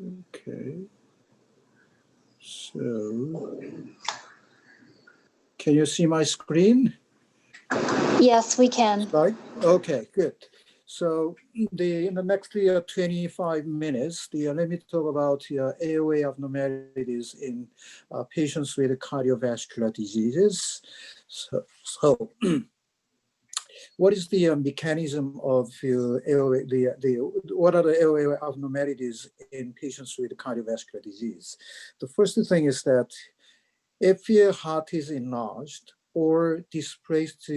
Okay. So, can you see my screen? Yes, we can. Right. Okay, good. So in the next 25 minutes, let me talk about airway abnormalities in patients with cardiovascular diseases. So what is the mechanism of airway? What are the airway abnormalities in patients with cardiovascular disease? The first thing is that if your heart is enlarged or displaced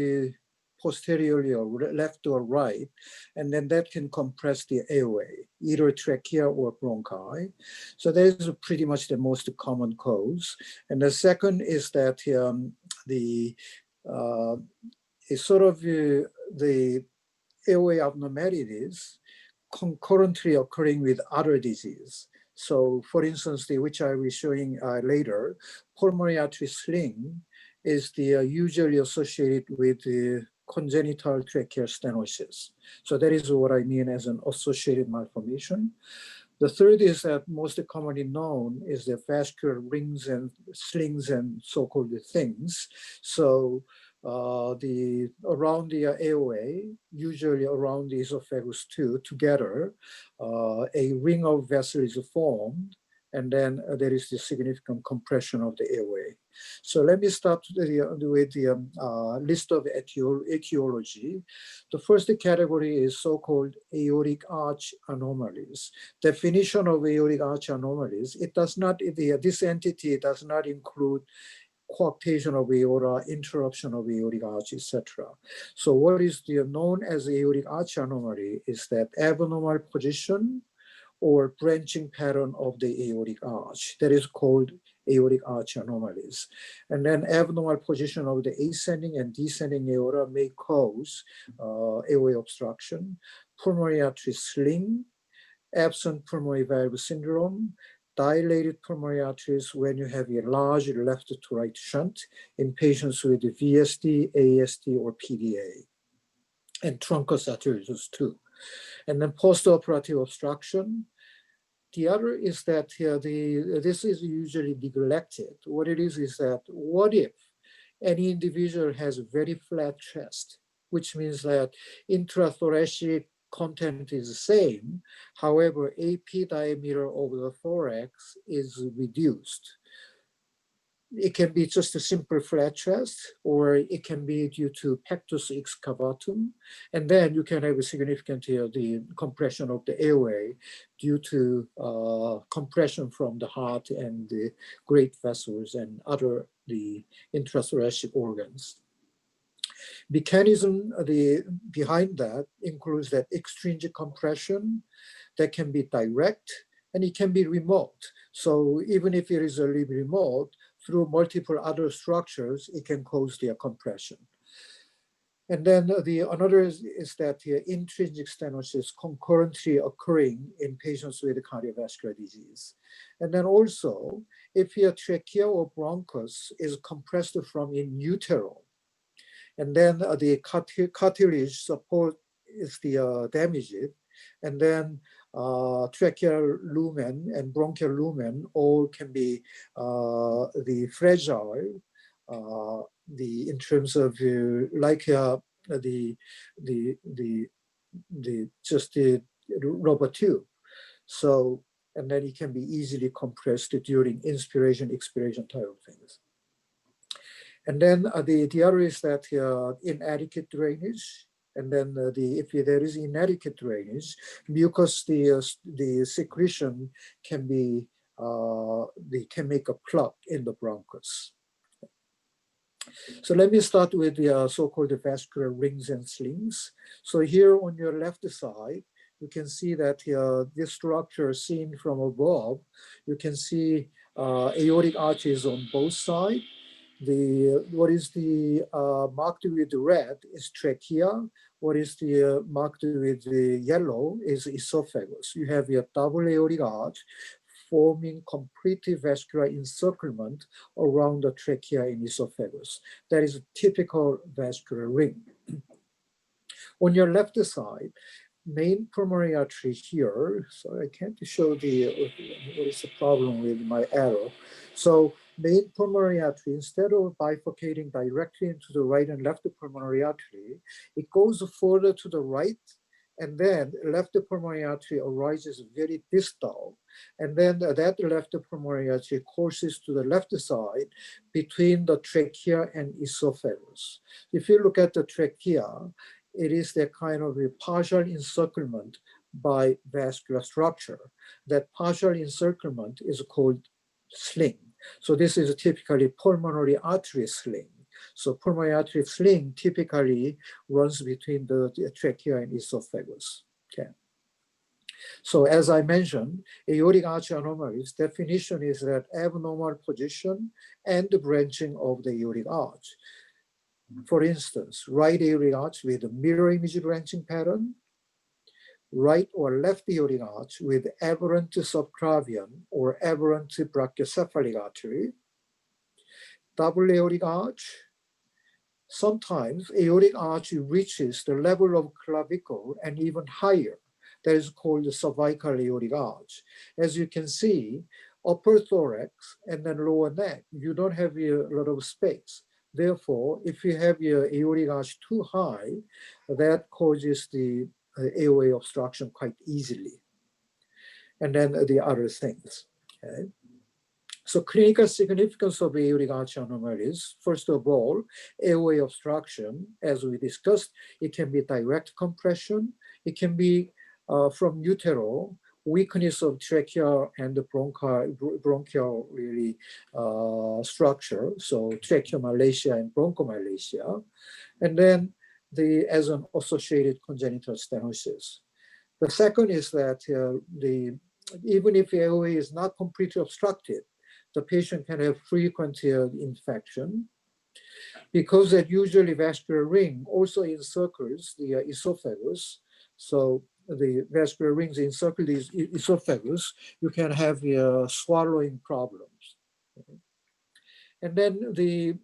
posteriorly or left or right, and then that can compress the airway, either trachea or bronchi. So that is pretty much the most common cause. And the second is that it's sort of the airway abnormalities concurrently occurring with other disease. So for instance, which I will be showing later, pulmonary artery sling is usually associated with the congenital tracheal stenosis. So that is what I mean as an associated malformation. The third is that most commonly known is the vascular rings and slings and so-called things. So around the airway, usually around the esophagus too, together, a ring of vessels is formed, and then there is the significant compression of the airway. So let me start with the list of etiology. The first category is so-called aortic arch anomalies. Definition of aortic arch anomalies, this entity does not include coarctation of aorta, interruption of aortic arch, etc. So what is known as aortic arch anomaly is that abnormal position or branching pattern of the aortic arch. That is called aortic arch anomalies. And then abnormal position of the ascending and descending aorta may cause airway obstruction, pulmonary artery sling, absent pulmonary valve syndrome, dilated pulmonary arteries when you have a large left to right shunt in patients with VSD, ASD, or PDA, and truncus arteriosus too. And then postoperative obstruction. The other is that this is usually neglected. What it is that what if any individual has a very flat chest, which means that intrathoracic content is the same. However, AP diameter of the thorax is reduced. It can be just a simple flat chest, or it can be due to pectus excavatum. And then you can have a significant the compression of the airway due to compression from the heart and the great vessels and other the intrathoracic organs. Mechanism behind that includes that extrinsic compression that can be direct and it can be remote. So even if it is a little remote, through multiple other structures, it can cause their compression. And then another is that the intrinsic stenosis concurrently occurring in patients with cardiovascular disease. And then also, if your trachea or bronchus is compressed from in utero, and then the cartilage support is damaged, and then tracheal lumen and bronchial lumen all can be the fragile, in terms of like just the rubber tube. So, and then it can be easily compressed during inspiration, expiration type of things. And then the other is that inadequate drainage. And then if there is inadequate drainage, mucus, the secretion can be, they can make a plug in the bronchus. So let me start with the so-called vascular rings and slings. So here on your left side, you can see that this structure seen from above, you can see aortic arches on both sides. What is marked with red is trachea. What is marked with the yellow is esophagus. You have your double aortic arch forming complete vascular encirclement around the trachea and esophagus. That is a typical vascular ring. On your left side, main pulmonary artery here. So I can't show the, what is the problem with my arrow. So main pulmonary artery, instead of bifurcating directly into the right and left pulmonary artery, it goes further to the right, and then left pulmonary artery arises very distal. And then that left pulmonary artery courses to the left side between the trachea and esophagus. If you look at the trachea, it is that kind of a partial encirclement by vascular structure. That partial encirclement is called sling. So this is typically pulmonary artery sling. So pulmonary artery sling typically runs between the trachea and esophagus. Okay. So as I mentioned, aortic arch anomalies definition is that abnormal position and branching of the aortic arch. For instance, right aortic arch with a mirror image branching pattern, right or left aortic arch with aberrant subclavian or aberrant brachiocephalic artery, double aortic arch. Sometimes aortic arch reaches the level of clavicle and even higher. That is called the cervical aortic arch. As you can see, upper thorax and then lower neck, you don't have a lot of space. Therefore, if you have your aortic arch too high, that causes the airway obstruction quite easily. And then the other things. Okay. So clinical significance of aortic arch anomalies, first of all, airway obstruction, as we discussed, it can be direct compression, it can be from utero, weakness of trachea and the bronchial really structure, so tracheomalacia and bronchomalacia, and then as an associated congenital stenosis. The second is that even if the airway is not completely obstructed, the patient can have frequent infection because that usually vascular ring also encircles the esophagus. So the vascular rings encircle the esophagus, you can have swallowing problems. Okay. And then the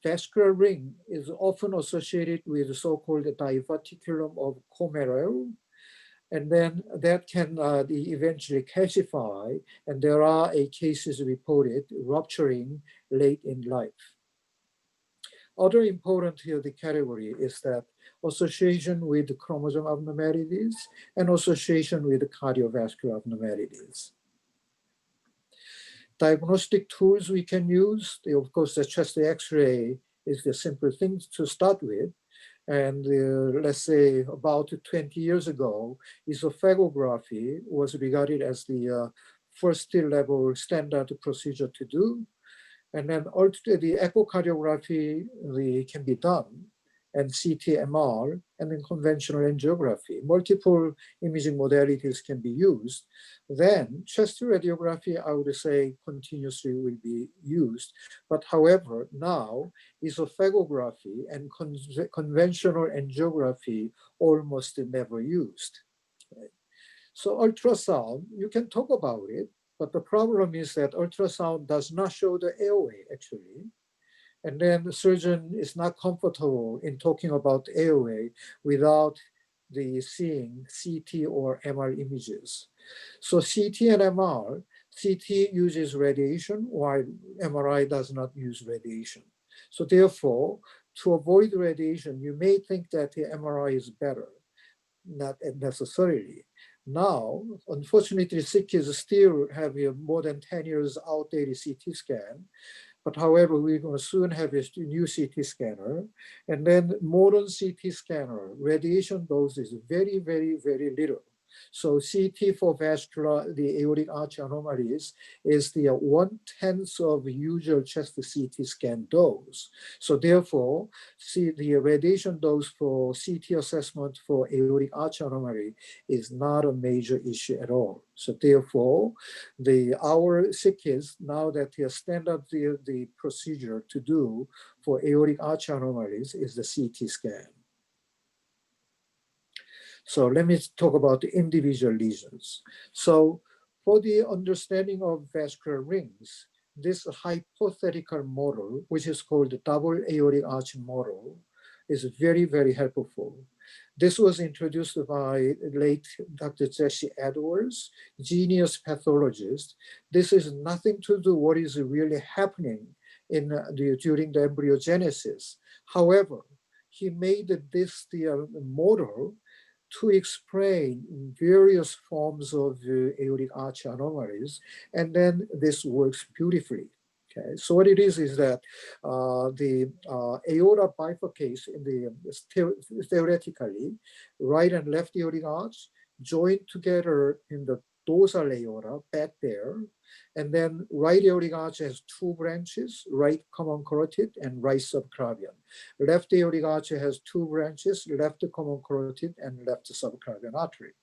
vascular ring is often associated with the so-called diverticulum of Commereux. And then that can eventually calcify, and there are cases reported rupturing late in life. Other important here, the category is that association with chromosome abnormalities and association with cardiovascular abnormalities. Diagnostic tools we can use, of course, the chest X-ray is the simple thing to start with. And let's say about 20 years ago, esophagography was regarded as the first level standard procedure to do. And then the echocardiography can be done, and CT, MR, and then conventional angiography. Multiple imaging modalities can be used. Then chest radiography, I would say, continuously will be used. But however, now esophagography and conventional angiography almost never used. Okay. So ultrasound, you can talk about it, but the problem is that ultrasound does not show the airway actually. And then the surgeon is not comfortable in talking about airway without seeing CT or MR images. So CT and MR, CT uses radiation while MRI does not use radiation. So therefore, to avoid radiation, you may think that the MRI is better, not necessarily. Now, unfortunately, sick kids still have more than 10 years outdated CT scan. But however, we're going to soon have a new CT scanner. And then modern CT scanner, radiation dose is very, very, very little. So CT for vascular, the aortic arch anomalies is the 1/10 of usual chest CT scan dose. So therefore, see the radiation dose for CT assessment for aortic arch anomaly is not a major issue at all. So therefore, our sick kids, now that the standard the procedure to do for aortic arch anomalies is the CT scan. So let me talk about the individual lesions. So for the understanding of vascular rings, this hypothetical model, which is called the double aortic arch model, is very, very helpful. This was introduced by late Dr. Jesse Edwards, genius pathologist. This is nothing to do what is really happening during the embryogenesis. However, he made this the model to explain various forms of aortic arch anomalies, and then this works beautifully. Okay, so what it is that the aorta bifurcates in the theoretically right and left aortic arch joined together in the dorsal aorta back there, and then right aortic arch has two branches, right common carotid and right subclavian. Left aortic arch has two branches, left common carotid and left subclavian artery.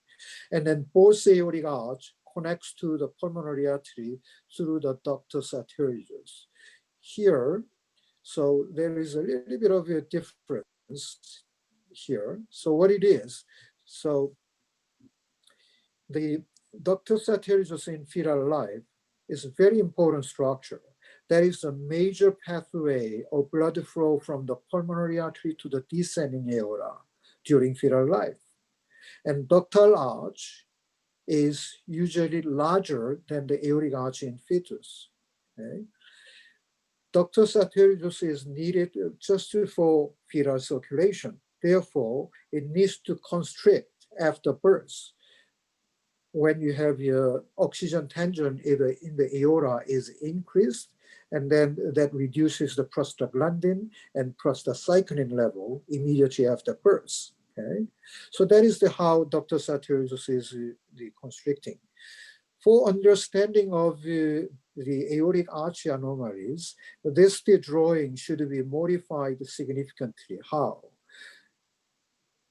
And then both aortic arch connects to the pulmonary artery through the ductus arteriosus. Here, so there is a little bit of a difference here. So what it is, so the ductus arteriosus in fetal life is a very important structure. That is a major pathway of blood flow from the pulmonary artery to the descending aorta during fetal life. And ductal arch is usually larger than the aortic arch in fetus. Okay? Ductus arteriosus is needed just for fetal circulation. Therefore, it needs to constrict after birth. When you have your oxygen tension in the aorta is increased, and then that reduces the prostaglandin and prostacyclin level immediately after birth. Okay, so that is how ductus arteriosus is the constricting. For understanding of the aortic arch anomalies, this drawing should be modified significantly. How?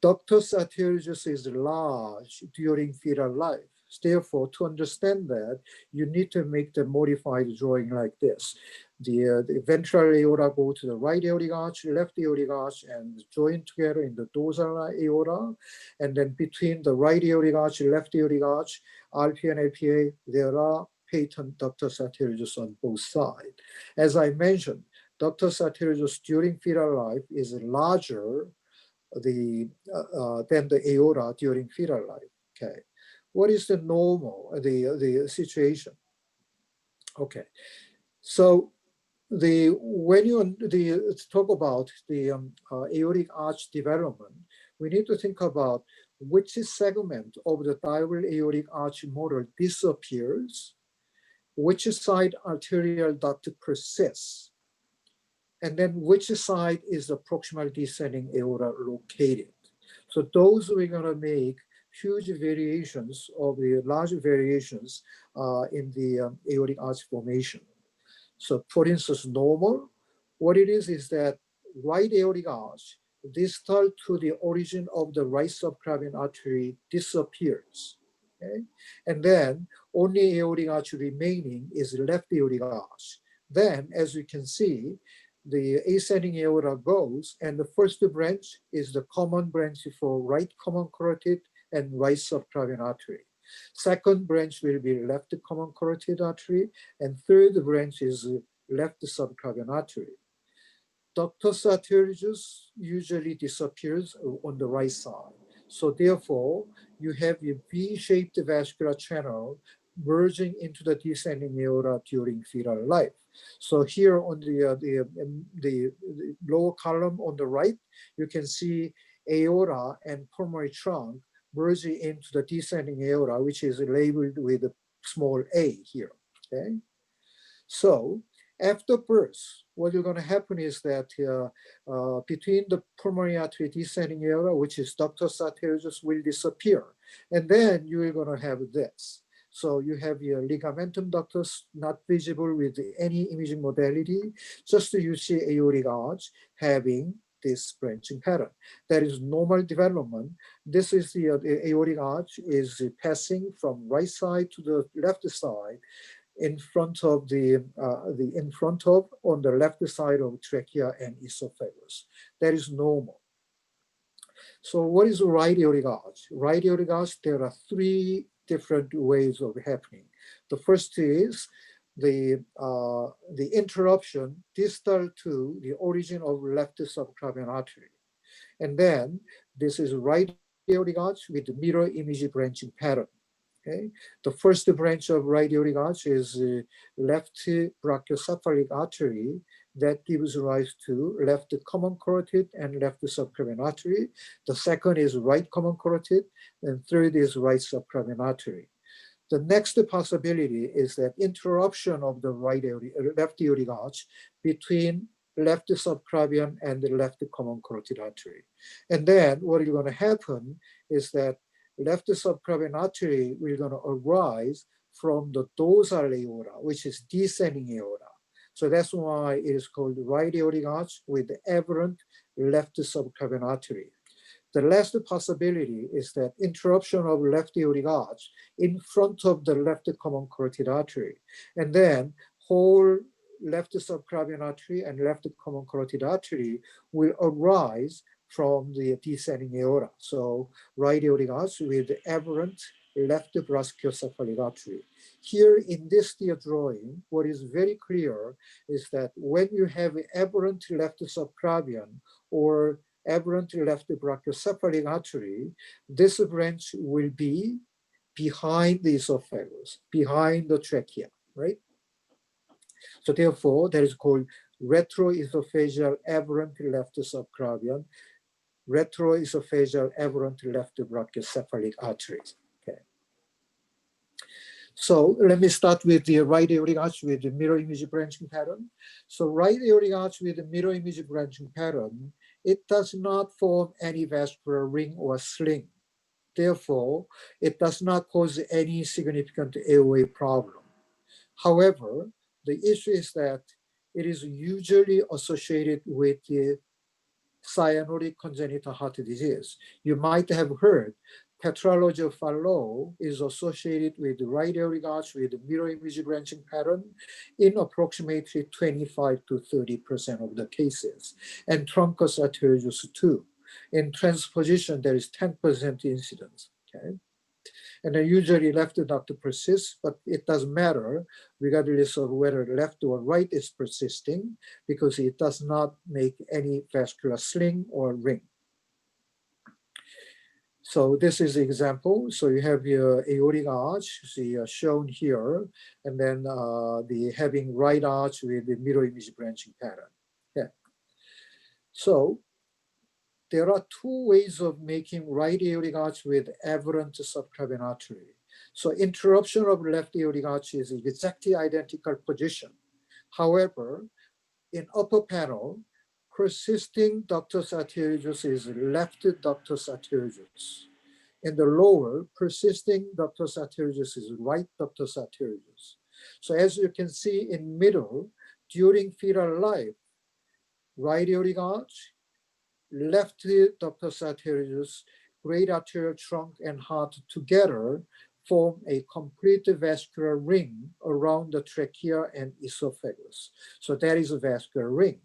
Ductus arteriosus is large during fetal life. Therefore, to understand that, you need to make the modified drawing like this. The ventral aorta go to the right aortic arch, left aortic arch, and join together in the dorsal aorta. And then between the right aortic arch, left aortic arch, RP and LPA, there are patent ductus arteriosus on both sides. As I mentioned, ductus arteriosus during fetal life is larger than the aorta during fetal life. Okay, what is the normal the situation? Okay, so when you talk about the aortic arch development, we need to think about which segment of the diagonal aortic arch model disappears, which side arterial duct persists, and then which side is the proximal descending aorta located. So those we're going to make huge variations of the large variations in the aortic arch formation. So for instance, normal, what it is that right aortic arch distal to the origin of the right subclavian artery disappears. Okay? And then only aortic arch remaining is left aortic arch. Then, as you can see, the ascending aorta goes, and the first branch is the common branch for right common carotid and right subclavian artery. Second branch will be left common carotid artery, and third branch is left subclavian artery. Ductus arteriosus usually disappears on the right side. So therefore, you have a V-shaped vascular channel merging into the descending aorta during fetal life. So here on the lower column on the right, you can see aorta and pulmonary trunk merging into the descending aorta, which is labeled with a small a here. Okay, so after birth, what is going to happen is that between the pulmonary artery descending aorta, which is ductus arteriosus, will disappear. And then you are going to have this. So you have your ligamentum ductus not visible with any imaging modality, just you see aortic arch having this branching pattern. That is normal development. This is the aortic arch is passing from right side to the left side in front of on the left side of trachea and esophagus. That is normal. So what is right aortic arch? Right aortic arch, there are three different ways of happening. The first is the interruption distal to the origin of left subclavian artery. And then This is right aortic arch with mirror image branching pattern. Okay, the first branch of right aortic arch is left brachiocephalic artery that gives rise to left common carotid and left subclavian artery. The second is right common carotid, and third is right subclavian artery. The next possibility is that interruption of the left aortic arch between left subclavian and the left common carotid artery. And then what is going to happen is that left subclavian artery will going to arise from the dorsal aorta, which is descending aorta. So that's why it is called right aortic arch with aberrant left subclavian artery. The last possibility is that interruption of left aortic arch in front of the left common carotid artery. And then whole left subclavian artery and left common carotid artery will arise from the descending aorta. So right aortic arch with aberrant left brachiocephalic artery. Here in this drawing, what is very clear is that when you have aberrant left subclavian or aberrant left brachiocephalic artery, this branch will be behind the esophagus, behind the trachea, right? So therefore, that is called retroesophageal aberrant left subclavian, retroesophageal aberrant left brachiocephalic arteries. Okay. So let me start with the right aortic arch with the mirror image branching pattern. So right aortic arch with the mirror image branching pattern, it does not form any vascular ring or sling. Therefore, it does not cause any significant airway problem. However, the issue is that it is usually associated with the cyanotic congenital heart disease. You might have heard tetralogy of Fallot is associated with right aortic arch with mirror image branching pattern in approximately 25 to 30% of the cases, and truncus arteriosus too. In transposition, there is 10% incidence. Okay. And then usually left duct persists, but it doesn't matter regardless of whether left or right is persisting because it does not make any vascular sling or ring. So this is the example. So you have your aortic arch, see shown here, and then the having right arch with the mirror image branching pattern. Okay. So there are two ways of making right aortic arch with aberrant subclavian artery. So interruption of left aortic arch is exactly identical position. However, in upper panel, persisting ductus arteriosus is left ductus arteriosus. In the lower, persisting ductus arteriosus is right ductus arteriosus. So as you can see in middle, during fetal life, right aortic arch, left ductus arteriosus, great arterial trunk and heart together form a complete vascular ring around the trachea and esophagus. So that is a vascular ring.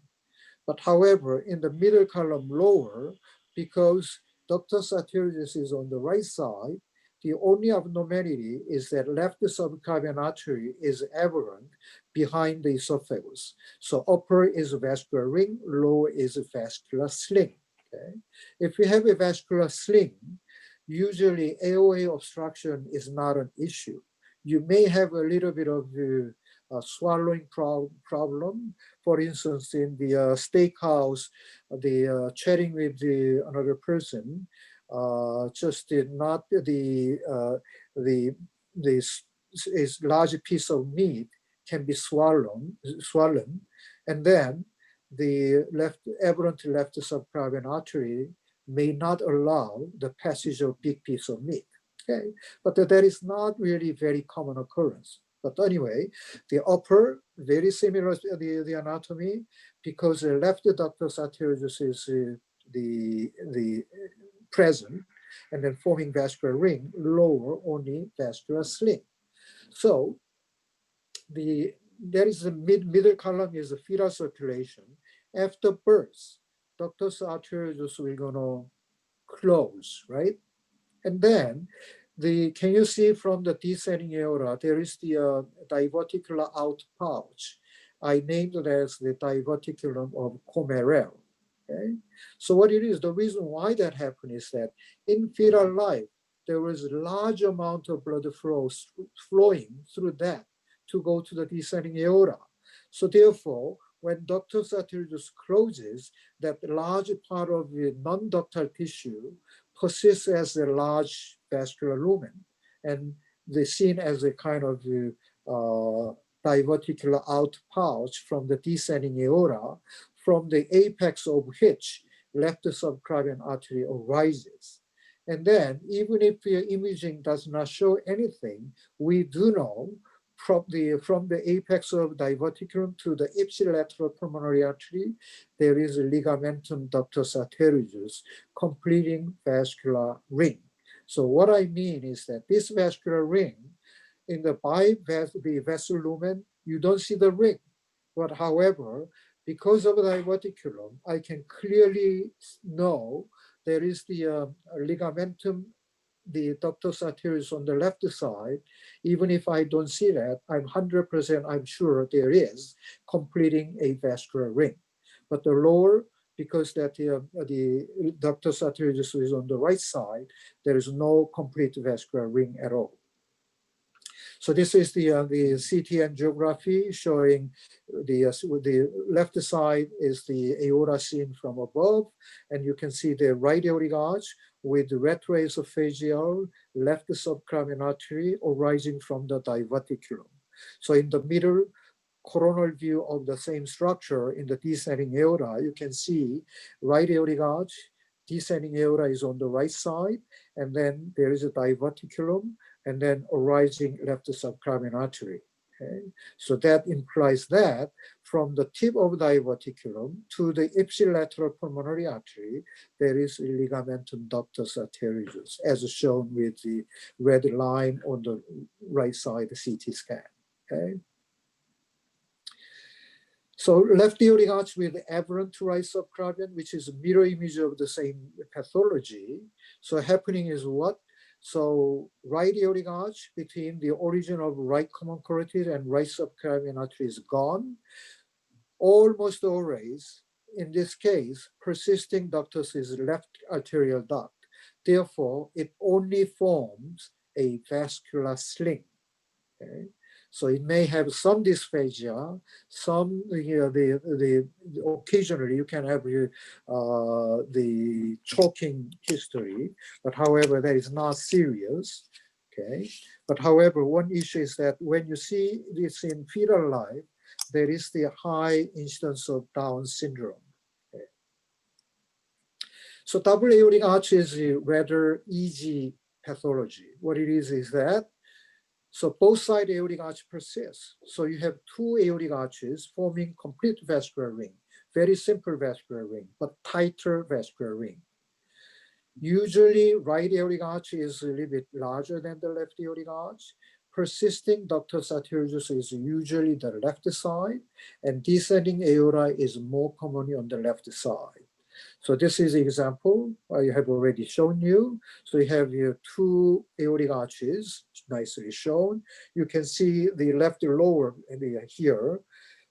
But however, in the middle column lower, because ductus arteriosus is on the right side, the only abnormality is that left subclavian artery is aberrant behind the esophagus. So upper is a vascular ring, lower is a vascular sling. Okay? If we have a vascular sling, usually airway obstruction is not an issue. You may have a little bit of swallowing problem. For instance, in the steakhouse, the chatting with another person, just did not the large piece of meat can be swollen, and then the aberrant left subclavian artery may not allow the passage of big piece of meat. Okay, but that is not really very common occurrence. But anyway, the upper, very similar to the anatomy, because the left ductus arteriosus is the present, and then forming vascular ring, lower only vascular sling. So there is a middle column is the fetal circulation. After birth, ductus arteriosus will gonna close, right? And then can you see from the descending aorta, there is the diverticular out pouch. I named it as the diverticulum of Commerell. Okay, so what it is, the reason why that happened is that in fetal life, there was a large amount of blood flowing through that to go to the descending aorta. So therefore, when ductus arteriosus closes, that large part of the non-ductal tissue persists as a large vascular lumen, and they're seen as a kind of diverticular out pouch from the descending aorta, from the apex of which left subclavian artery arises. And then, even if the imaging does not show anything, we do know from the apex of diverticulum to the ipsilateral pulmonary artery, there is a ligamentum ductus arteriosus completing vascular ring. So what I mean is that this vascular ring, in the vessel lumen, you don't see the ring. But however, because of the diverticulum, I can clearly know there is the ligamentum, the ductus arteriosus on the left side. Even if I don't see that, I'm 100% I'm sure there is completing a vascular ring. But the lower, because that the ductus arteriosus is on the right side, there is no complete vascular ring at all. So this is the CT angiography showing the left side is the aorta seen from above, and you can see the right aortic arch with the retroesophageal left subclavian artery arising from the diverticulum. So in the middle coronal view of the same structure in the descending aorta, you can see right aortic arch, descending aorta is on the right side, and then there is a diverticulum, and then arising left subclavian artery. Okay? So that implies that from the tip of the diverticulum to the ipsilateral pulmonary artery, there is a ligamentum ductus arteriosus, as shown with the red line on the right side CT scan. Okay? So left aortic arch with aberrant right subclavian, which is a mirror image of the same pathology. So happening is what? So right aortic arch between the origin of right common carotid and right subclavian artery is gone. Almost always, in this case, persisting ductus is left arterial duct. Therefore, it only forms a vascular sling. Okay? So it may have some dysphagia, some occasionally you can have the choking history, but however that is not serious. Okay, but however one issue is that when you see this in fetal life, there is the high incidence of Down syndrome. Okay. So double aortic arch is a rather easy pathology. What it is that so both side aortic arch persists. So you have two aortic arches forming complete vascular ring, very simple vascular ring, but tighter vascular ring. Usually right aortic arch is a little bit larger than the left aortic arch. Persisting ductus arteriosus is usually the left side, and descending aorta is more commonly on the left side. So this is an example I have already shown you. So you have your two aortic arches, nicely shown. You can see the left lower here,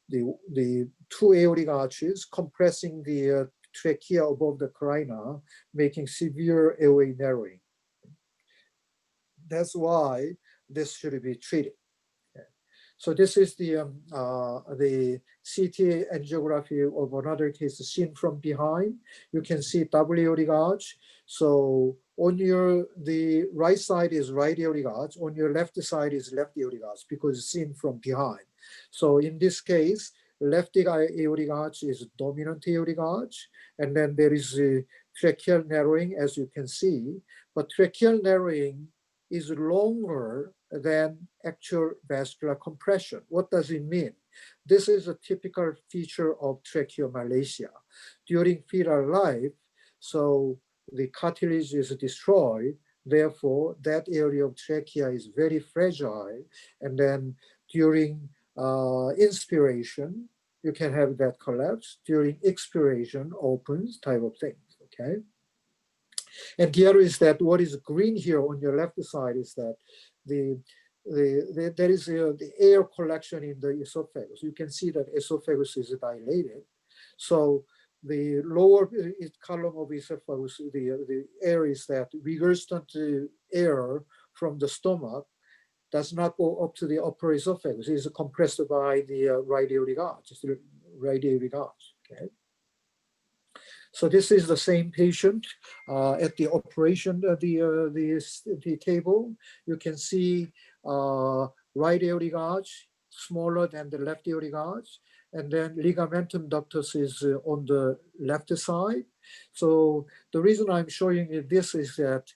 the two aortic arches compressing the trachea above the carina, making severe airway narrowing. That's why this should be treated. So this is the CT angiography of another case seen from behind. You can see double aortic arch. So on the right side is right aortic arch. On your left side is left aortic arch because it's seen from behind. So in this case, left aortic arch is dominant aortic arch. And then there is a tracheal narrowing, as you can see. But tracheal narrowing is longer than actual vascular compression. What does it mean? This is a typical feature of tracheomalacia. During fetal life, so the cartilage is destroyed, therefore that area of trachea is very fragile, and then during inspiration, you can have that collapse. During expiration, opens type of thing, okay? And here is that what is green here on your left side is that there is the air collection in the esophagus. You can see that esophagus is dilated. So the lower column of esophagus, the air is that regurgitant air from the stomach does not go up to the upper esophagus. It is compressed by the right aortic arch, right aortic arch. Okay. So this is the same patient at the operation, the table. You can see right aortic arch smaller than the left aortic arch, and then ligamentum ductus is on the left side. So the reason I'm showing you this is that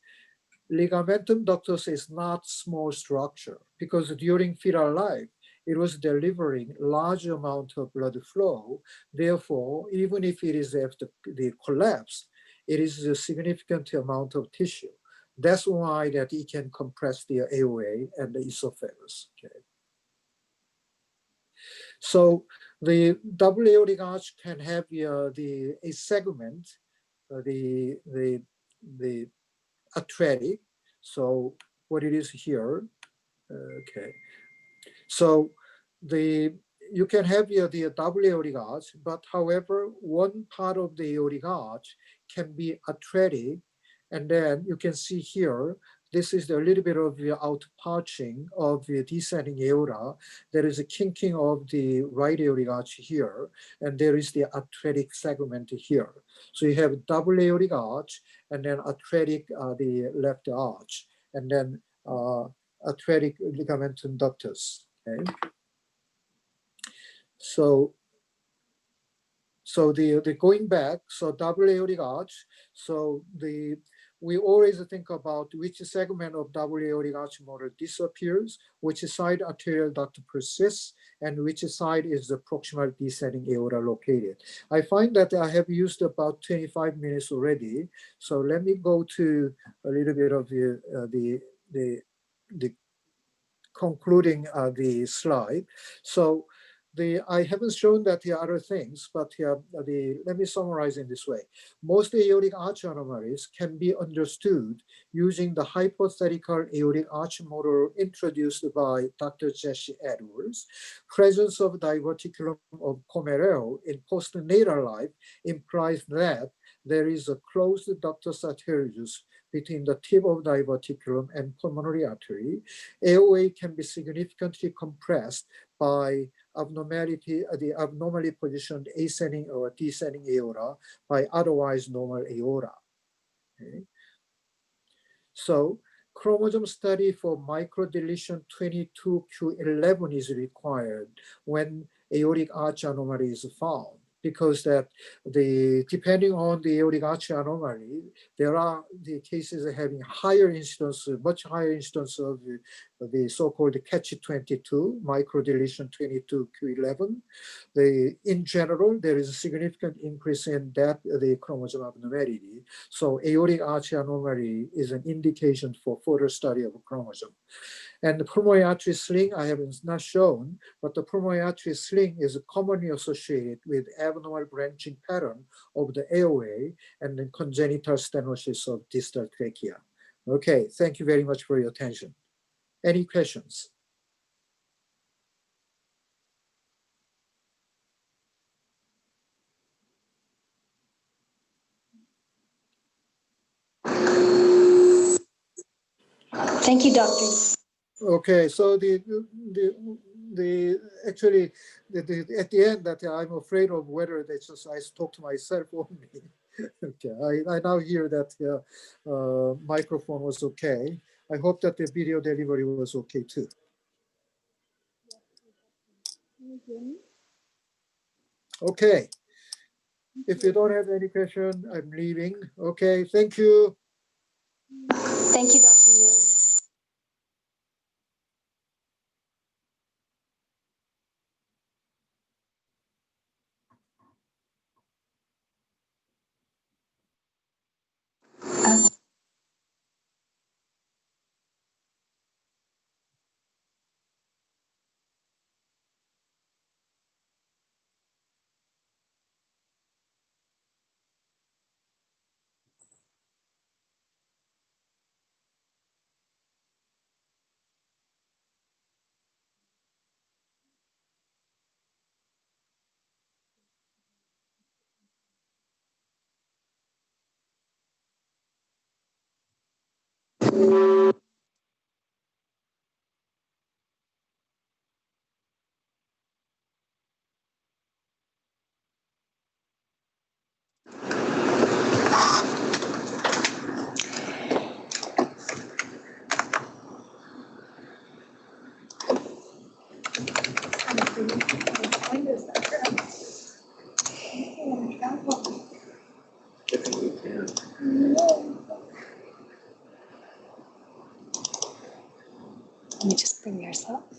ligamentum ductus is not small structure because during fetal life, it was delivering large amount of blood flow. Therefore, even if it is after the collapse, it is a significant amount of tissue. That's why that it can compress the airway and the esophagus. Okay. So the double aortic arch can have a segment, the atretic. So what it is here, okay. So you can have the double aortic arch, but however, one part of the aortic arch can be atretic, and then you can see here, this is a little bit of the outparching of the descending aorta. There is a kinking of the right aortic arch here, and there is the atretic segment here. So you have double aortic arch, and then atretic the left arch, and then atretic ligamentum ductus. Okay. So the going back, so double aortic arch. So we always think about which segment of double aortic arch model disappears, which side arterial duct persists, and which side is the proximal descending aorta located. I find that I have used about 25 minutes already. So let me go to a little bit of the concluding the slide. So I haven't shown that the other things, but let me summarize in this way. Most aortic arch anomalies can be understood using the hypothetical aortic arch model introduced by Dr. Jesse Edwards. Presence of diverticulum of Pomereux in postnatal life implies that there is a closed ductus arteriosus between the tip of diverticulum and pulmonary artery. Airway can be significantly compressed by the abnormally positioned ascending or descending aorta by otherwise normal aorta. Okay. So chromosome study for microdeletion 22q11 is required when aortic arch anomaly is found, because that depending on the aortic arch anomaly, there are the cases having higher incidence, much higher incidence of the so-called catch-22, microdeletion 22q11. In general, there is a significant increase in the chromosome abnormality. So aortic arch anomaly is an indication for further study of a chromosome. And the pulmonary artery sling, I have not shown, but the pulmonary artery sling is commonly associated with abnormal branching pattern of the airway and then congenital stenosis of distal trachea. Okay, thank you very much for your attention. Any questions? Thank you, Doctor. Okay, so actually at the end that I'm afraid of whether they just I talk to myself only. Okay, I now hear that microphone was okay. I hope that the video delivery was okay too. Okay, if you don't have any question, I'm leaving. Okay, thank you. Thank you, Dr. Yu. Let me just bring yours up.